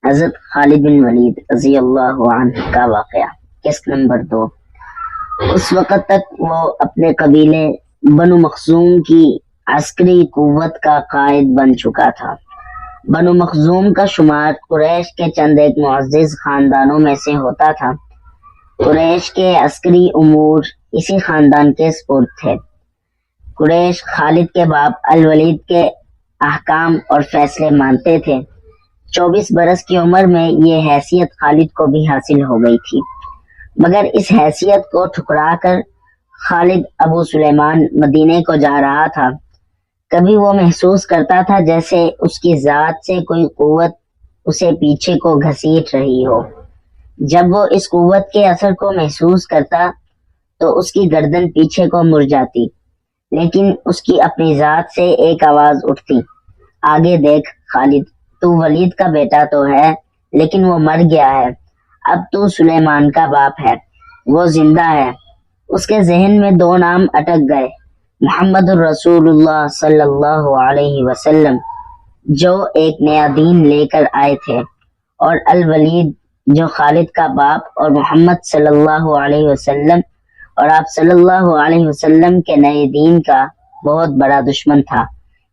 حضرت خالد بن ولید رضی اللہ عنہ کا واقعہ۔ قسط نمبر 2۔ اس وقت تک وہ اپنے قبیلے بنو مخزوم کی عسکری قوت کا قائد بن چکا تھا۔ بنو مخزوم کا شمار قریش کے چند ایک معزز خاندانوں میں سے ہوتا تھا۔ قریش کے عسکری امور اسی خاندان کے سپرد تھے۔ قریش خالد کے باپ الولید کے احکام اور فیصلے مانتے تھے۔ 24 برس کی عمر میں یہ حیثیت خالد کو بھی حاصل ہو گئی تھی، مگر اس حیثیت کو ٹھکرا کر خالد ابو سلیمان مدینے کو جا رہا تھا۔ کبھی وہ محسوس کرتا تھا جیسے اس کی ذات سے کوئی قوت اسے پیچھے کو گھسیٹ رہی ہو۔ جب وہ اس قوت کے اثر کو محسوس کرتا تو اس کی گردن پیچھے کو مڑ جاتی، لیکن اس کی اپنی ذات سے ایک آواز اٹھتی، آگے دیکھ خالد، تو ولید کا بیٹا تو ہے لیکن وہ مر گیا ہے، اب تو سلیمان کا باپ ہے، وہ زندہ ہے۔ اس کے ذہن میں دو نام اٹک گئے، محمد الرسول اللہ صلی اللہ علیہ وسلم، جو ایک نیا دین لے کر آئے تھے، اور الولید، جو خالد کا باپ اور محمد صلی اللہ علیہ وسلم اور آپ صلی اللہ علیہ وسلم کے نئے دین کا بہت بڑا دشمن تھا۔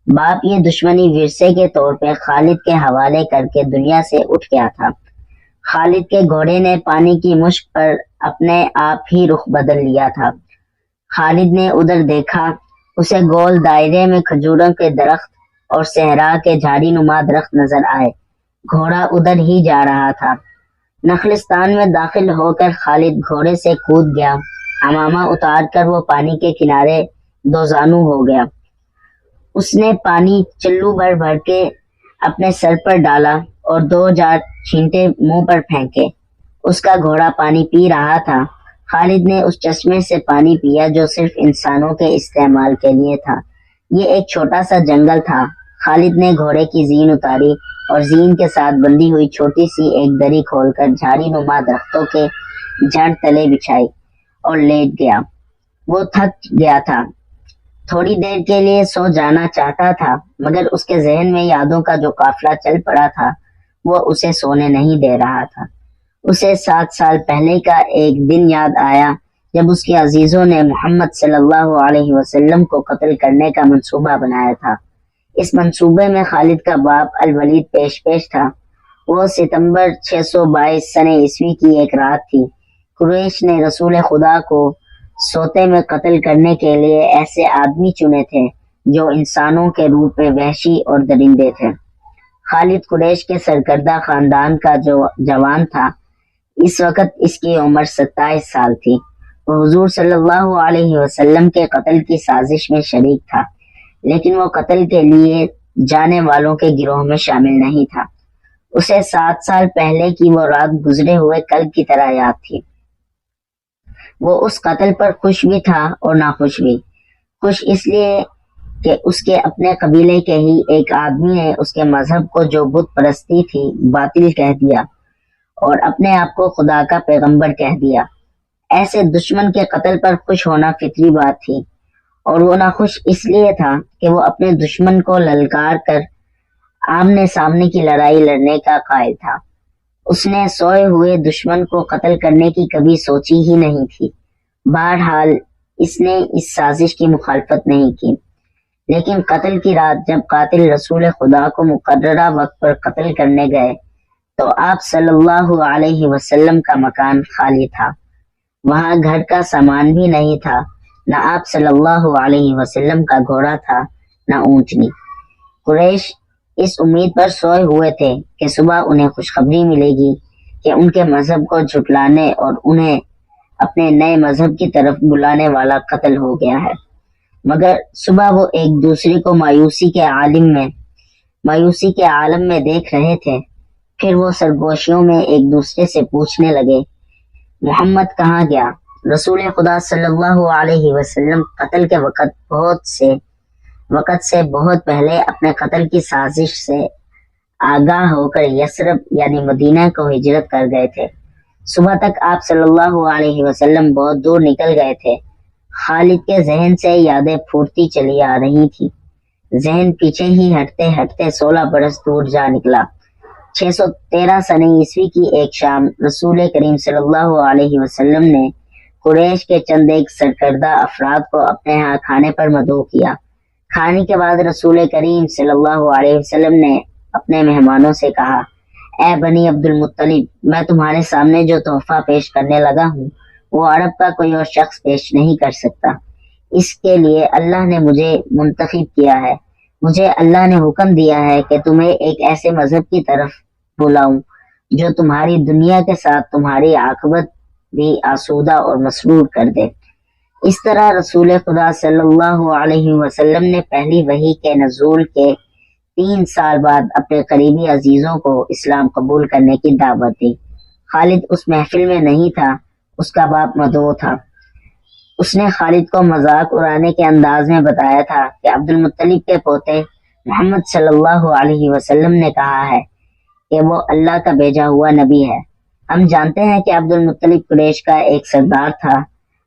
باپ یہ دشمنی ورثے کے طور پہ خالد کے حوالے کر کے دنیا سے اٹھ گیا تھا۔ خالد کے گھوڑے نے پانی کی مشک پر اپنے آپ ہی رخ بدل لیا تھا۔ خالد نے ادھر دیکھا، اسے گول دائرے میں کھجوروں کے درخت اور صحرا کے جھاڑی نما درخت نظر آئے۔ گھوڑا ادھر ہی جا رہا تھا۔ نخلستان میں داخل ہو کر خالد گھوڑے سے کود گیا، عمامہ اتار کر وہ پانی کے کنارے دوزانو ہو گیا۔ اس نے پانی چلو بھر بھر کے اپنے سر پر ڈالا اور 2 چھینٹے منہ پر پھینکے۔ اس کا گھوڑا پانی پی رہا تھا۔ خالد نے اس چشمے سے پانی پیا جو صرف انسانوں کے استعمال کے لیے تھا۔ یہ ایک چھوٹا سا جنگل تھا۔ خالد نے گھوڑے کی زین اتاری اور زین کے ساتھ بندھی ہوئی چھوٹی سی ایک دری کھول کر جھاڑی نما درختوں کے جڑ تلے بچھائی اور لیٹ گیا۔ وہ تھک گیا تھا، تھوڑی دیر کے لیے سو جانا چاہتا تھا، مگر اس کے ذہن میں یادوں کا جو قافلہ چل پڑا تھا وہ اسے سونے نہیں دے رہا تھا۔ اسے 7 سال پہلے کا ایک دن یاد آیا جب اس کے عزیزوں نے محمد صلی اللہ علیہ وسلم کو قتل کرنے کا منصوبہ بنایا تھا۔ اس منصوبے میں خالد کا باپ الولید پیش تھا۔ وہ ستمبر 622 سنہ عیسوی کی ایک رات تھی۔ قریش نے رسول خدا کو سوتے میں قتل کرنے کے لیے ایسے آدمی چنے تھے جو انسانوں کے روپ میں وحشی اور درندے تھے۔ خالد قریش کے سرکردہ خاندان کا جو جوان تھا، اس وقت اس کی عمر 27 سال تھی۔ وہ حضور صلی اللہ علیہ وسلم کے قتل کی سازش میں شریک تھا، لیکن وہ قتل کے لیے جانے والوں کے گروہ میں شامل نہیں تھا۔ اسے 7 سال پہلے کی وہ رات گزرے ہوئے کل کی طرح یاد تھی۔ وہ اس قتل پر خوش بھی تھا اور ناخوش بھی۔ خوش اس لیے کہ اس کے اپنے قبیلے کے ہی ایک آدمی نے اس کے مذہب کو جو بت پرستی تھی باطل کہہ دیا اور اپنے آپ کو خدا کا پیغمبر کہہ دیا۔ ایسے دشمن کے قتل پر خوش ہونا فطری بات تھی، اور وہ ناخوش اس لیے تھا کہ وہ اپنے دشمن کو للکار کر آمنے سامنے کی لڑائی لڑنے کا قائل تھا۔ اس نے سوئے ہوئے دشمن کو قتل کرنے کی کبھی سوچی ہی نہیں تھی۔ بہرحال اس نے اس سازش کی مخالفت نہیں کی، لیکن قتل کی رات جب قاتل رسول خدا کو مقررہ وقت پر قتل کرنے گئے تو آپ صلی اللہ علیہ وسلم کا مکان خالی تھا۔ وہاں گھر کا سامان بھی نہیں تھا، نہ آپ صلی اللہ علیہ وسلم کا گھوڑا تھا، نہ اونٹنی۔ قریش اس امید پر سوئے ہوئے تھے کہ صبح انہیں خوشخبری ملے گی کہ ان کے مذہب کو جھٹلانے اور انہیں اپنے نئے مذہب کی طرف بلانے والا قتل ہو گیا ہے، مگر صبح وہ ایک دوسرے کو مایوسی کے عالم میں دیکھ رہے تھے۔ پھر وہ سرگوشیوں میں ایک دوسرے سے پوچھنے لگے، محمد کہاں گیا؟ رسول خدا صلی اللہ علیہ وسلم قتل کے وقت سے بہت پہلے اپنے قتل کی سازش سے آگاہ ہو کر یثرب یعنی مدینہ کو ہجرت کر گئے تھے۔ صبح تک آپ صلی اللہ علیہ وسلم بہت دور نکل گئے تھے۔ خالد کے ذہن سے یادیں پھوٹتی چلی آ رہی تھی۔ ذہن پیچھے ہی ہٹتے ہٹتے 16 برس دور جا نکلا۔ 613 سنہ عیسوی کی ایک شام رسول کریم صلی اللہ علیہ وسلم نے قریش کے چند ایک سرکردہ افراد کو اپنے ہاں کھانے پر مدعو کیا۔ کھانے کے بعد رسول کریم صلی اللہ علیہ وسلم نے اپنے مہمانوں سے کہا، اے بنی عبد المطلب، میں تمہارے سامنے جو تحفہ پیش کرنے لگا ہوں وہ عرب کا کوئی اور شخص پیش نہیں کر سکتا۔ اس کے لیے اللہ نے مجھے منتخب کیا ہے۔ مجھے اللہ نے حکم دیا ہے کہ تمہیں ایک ایسے مذہب کی طرف بلاؤں جو تمہاری دنیا کے ساتھ تمہاری عاقبت بھی آسودہ اور مسرور کر دے۔ اس طرح رسول خدا صلی اللہ علیہ وسلم نے پہلی وحی کے نزول کے 3 سال بعد اپنے قریبی عزیزوں کو اسلام قبول کرنے کی دعوت دی۔ خالد اس محفل میں نہیں تھا، اس کا باپ مدعو تھا۔ اس نے خالد کو مذاق اڑانے کے انداز میں بتایا تھا کہ عبد المطلب کے پوتے محمد صلی اللہ علیہ وسلم نے کہا ہے کہ وہ اللہ کا بھیجا ہوا نبی ہے۔ ہم جانتے ہیں کہ عبد المطلب قریش کا ایک سردار تھا۔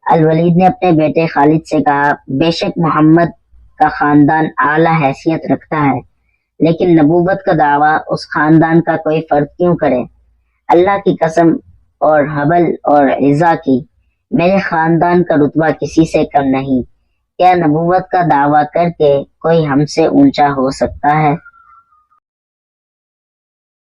الولید نے اپنے بیٹے خالد سے کہا، بے شک محمد کا خاندان اعلیٰ حیثیت رکھتا ہے، لیکن نبوت کا دعویٰ اس خاندان کا کوئی فرد کیوں کرے؟ اللہ کی قسم اور حبل اور عزا کی، میرے خاندان کا رتبہ کسی سے کم نہیں۔ کیا نبوت کا دعویٰ کر کے کوئی ہم سے اونچا ہو سکتا ہے؟